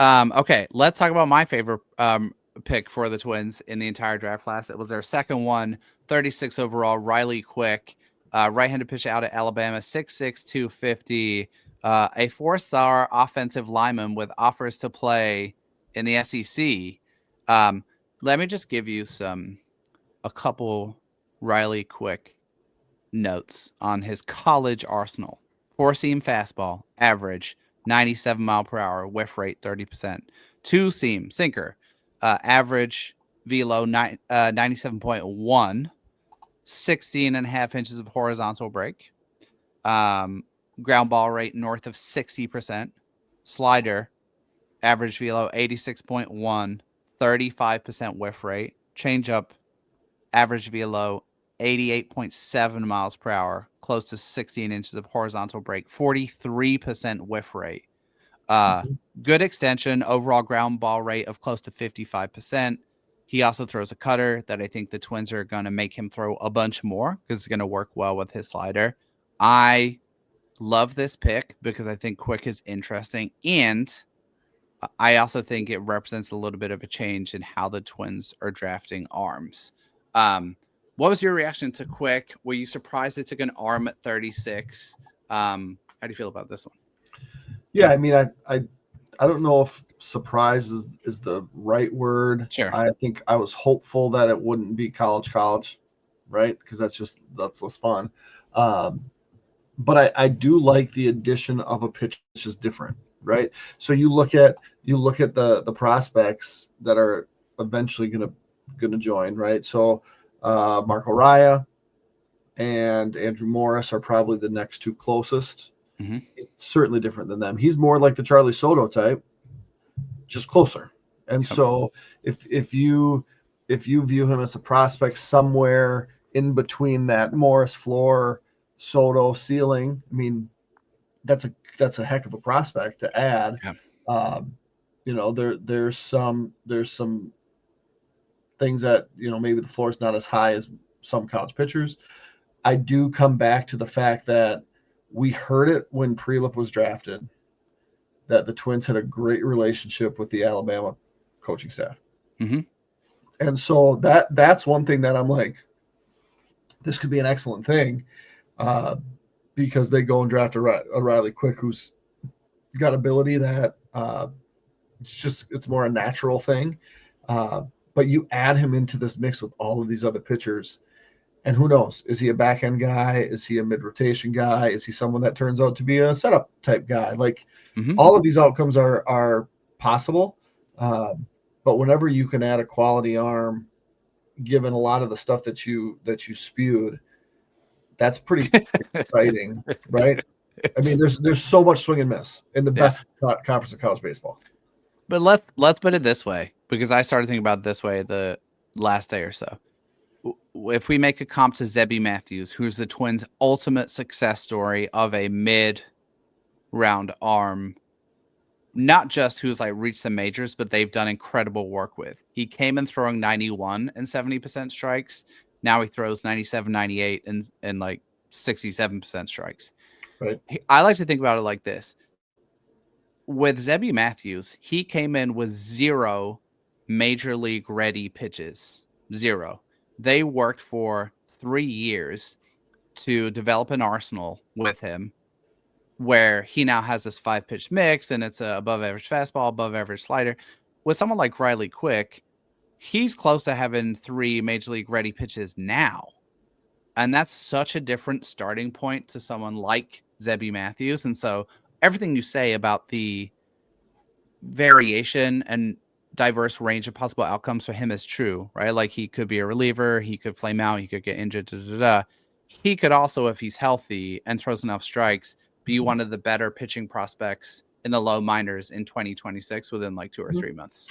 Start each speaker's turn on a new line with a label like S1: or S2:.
S1: Okay, let's talk about my favorite pick for the Twins in the entire draft class. It was their second one, 36 overall, Riley Quick, right-handed pitcher out of Alabama, 6'6", 250, a 4-star offensive lineman with offers to play in the SEC. Let me just give you a couple Riley Quick notes on his college arsenal. 4-seam fastball, average 97 mile per hour, whiff rate 30%. 2-seam sinker, average velo 97.1, 16 and a half inches of horizontal break. Ground ball rate north of 60%. Slider, average velo 86.1, 35% whiff rate. Changeup, average velo 88.7 miles per hour, close to 16 inches of horizontal break, 43% whiff rate. Good extension, overall ground ball rate of close to 55%. He also throws a cutter that I think the Twins are going to make him throw a bunch more because it's going to work well with his slider. I love this pick because I think Quick is interesting, and I also think it represents a little bit of a change in how the Twins are drafting arms. What was your reaction to Quick? Were you surprised it took an arm at 36? How do you feel about this one?
S2: Yeah, I mean, I don't know if surprise is the right word.
S1: Sure.
S2: I think I was hopeful that it wouldn't be college, right? Because that's less fun. But I do like the addition of a pitch that's just different, right? So you look at the prospects that are eventually gonna join, right? So Marco Raya and Andrew Morris are probably the next two closest.
S1: Mm-hmm.
S2: He's certainly different than them. He's more like the Charlie Soto type, just closer. And so if you view him as a prospect somewhere in between that Morris floor, Soto ceiling, I mean, that's a heck of a prospect to add.
S1: Yeah.
S2: There's some things that maybe the floor is not as high as some college pitchers. I do come back to the fact that we heard it when Prelip was drafted, that the Twins had a great relationship with the Alabama coaching staff.
S1: Mm-hmm.
S2: And so that's one thing that I'm like, this could be an excellent thing, because they go and draft a Riley Quick who's got ability that it's more a natural thing. But you add him into this mix with all of these other pitchers, and who knows? Is he a back end guy? Is he a mid rotation guy? Is he someone that turns out to be a setup type guy? Like, all of these outcomes are possible. But whenever you can add a quality arm, given a lot of the stuff that you spewed, that's pretty exciting, right? I mean, there's so much swing and miss in the best conference of college baseball.
S1: But let's put it this way, because I started thinking about it this way the last day or so. If we make a comp to Zebby Matthews, who's the Twins' ultimate success story of a mid-round arm, not just who's like reached the majors, but they've done incredible work with. He came in throwing 91 and 70% strikes. Now he throws 97, 98 and like 67% strikes.
S2: Right.
S1: I like to think about it like this. With Zebby Matthews, he came in with 0 major league ready pitches. 0. They worked for 3 years to develop an arsenal with him, where he now has this 5-pitch mix, and it's a above average fastball, above average slider. With someone like Riley Quick, he's close to having 3 major league ready pitches now. And that's such a different starting point to someone like Zebby Matthews. And so everything you say about the variation and diverse range of possible outcomes for him is true, right? Like, he could be a reliever, he could flame out, he could get injured, He could also, if he's healthy and throws enough strikes, be one of the better pitching prospects in the low minors in 2026 within like 2 or 3 months.